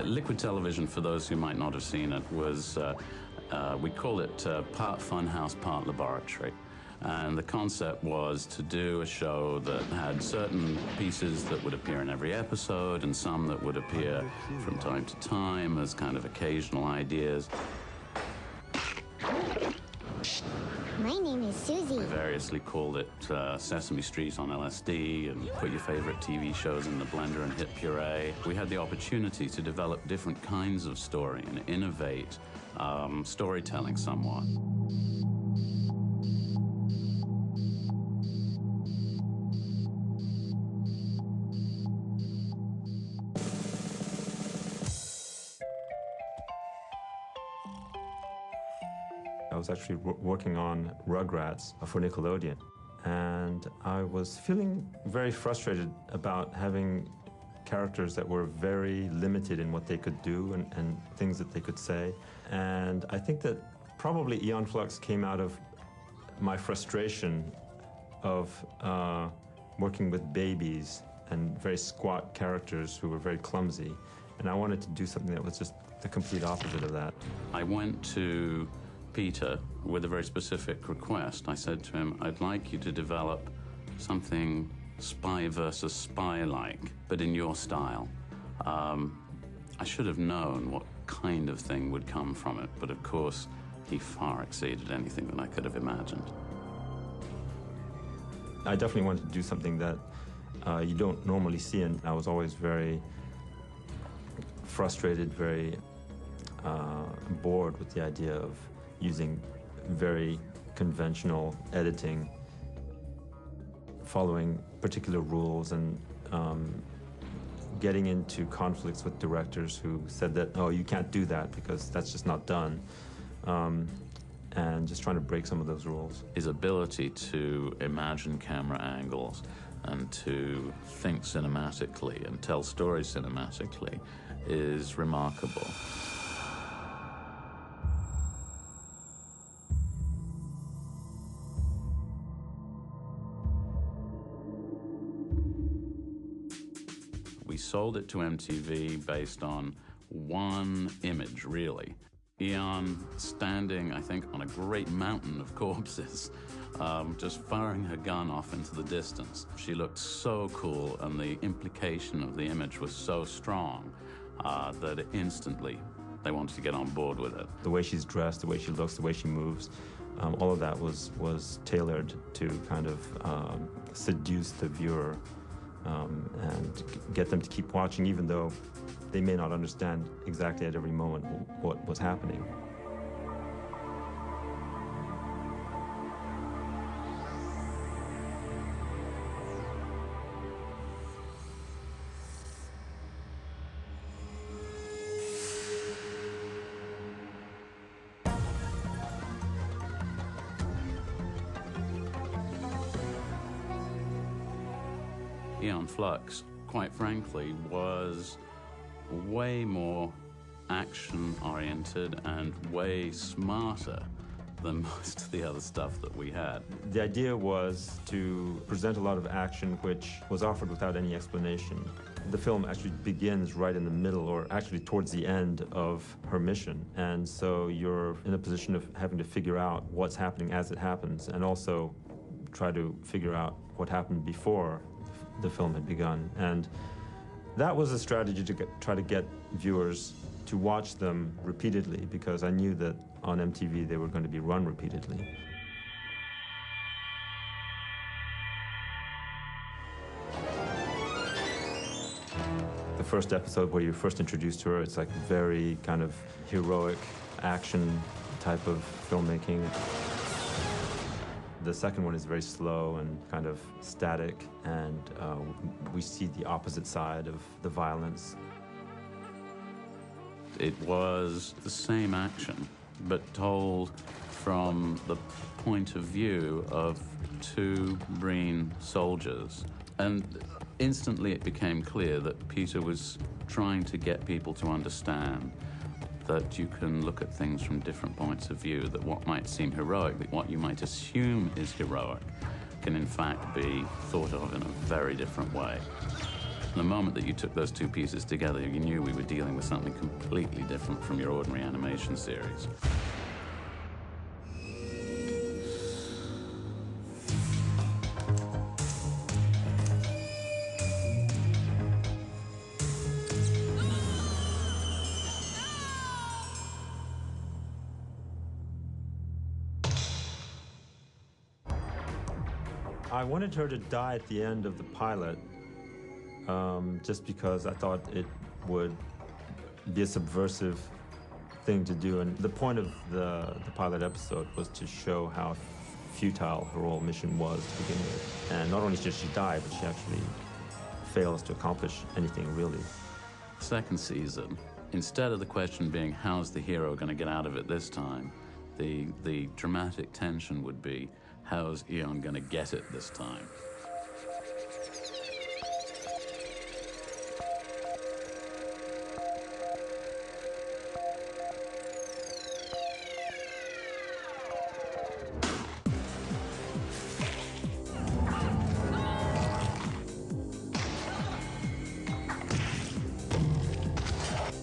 Liquid television, for those who might not have seen it, was, we call it part funhouse, part laboratory. And the concept was to do a show that had certain pieces that would appear in every episode and some that would appear from time to time as kind of occasional ideas. My name is Susie. We variously called it Sesame Street on LSD and put your favorite TV shows in the blender and hit puree. We had the opportunity to develop different kinds of story and innovate storytelling somewhat. I was actually working on Rugrats for Nickelodeon, and I was feeling very frustrated about having characters that were very limited in what they could do and things that they could say. And I think that probably Aeon Flux came out of my frustration of working with babies and very squat characters who were very clumsy. And I wanted to do something that was just the complete opposite of that. I went to Peter with a very specific request. I said to him, I'd like you to develop something spy versus spy-like, but in your style. I should have known what kind of thing would come from it, but of course, he far exceeded anything that I could have imagined. I definitely wanted to do something that you don't normally see, and I was always very frustrated, very bored with the idea of using very conventional editing, following particular rules, and getting into conflicts with directors who said that, oh, you can't do that because that's just not done, and just trying to break some of those rules. His ability to imagine camera angles and to think cinematically and tell stories cinematically is remarkable. We sold it to MTV based on one image, really. Aeon standing, I think, on a great mountain of corpses, just firing her gun off into the distance. She looked so cool, and the implication of the image was so strong that instantly they wanted to get on board with it. The way she's dressed, the way she looks, the way she moves, all of that was tailored to kind of seduce the viewer and get them to keep watching, even though they may not understand exactly at every moment what was happening. Aeon Flux, quite frankly, was way more action-oriented and way smarter than most of the other stuff that we had. The idea was to present a lot of action which was offered without any explanation. The film actually begins right in the middle, or actually towards the end of her mission, and so you're in a position of having to figure out what's happening as it happens, and also try to figure out what happened before the film had begun. And that was a strategy to try to get viewers to watch them repeatedly, because I knew that on MTV they were going to be run repeatedly. The first episode where you're first introduced to her, it's like very kind of heroic action type of filmmaking. The second one is very slow and kind of static, and we see the opposite side of the violence. It was the same action, but told from the point of view of two Marine soldiers. And instantly it became clear that Peter was trying to get people to understand that you can look at things from different points of view, that what might seem heroic, that what you might assume is heroic, can in fact be thought of in a very different way. The moment that you took those two pieces together, you knew we were dealing with something completely different from your ordinary animation series. I wanted her to die at the end of the pilot, just because I thought it would be a subversive thing to do. And the point of the pilot episode was to show how futile her whole mission was to begin with. And not only did she die, but she actually fails to accomplish anything, really. Second season, instead of the question being, how's the hero going to get out of it this time, the dramatic tension would be, how's Aeon going to get it this time?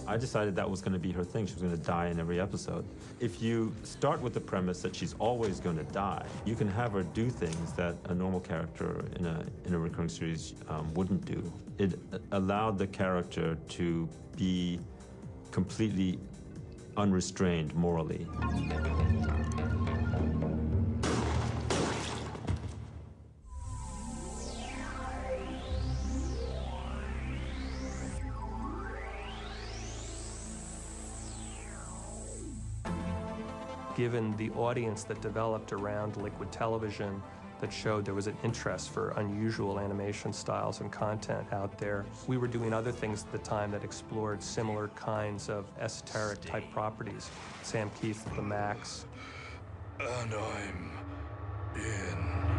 I decided that was going to be her thing. She was going to die in every episode. If you start with the premise that she's always going to die, you can have her do things that a normal character in a recurring series wouldn't do. It allowed the character to be completely unrestrained morally. Given the audience that developed around liquid television that showed there was an interest for unusual animation styles and content out there, we were doing other things at the time that explored similar kinds of esoteric type properties. Sam Keith, The Max. And I'm in.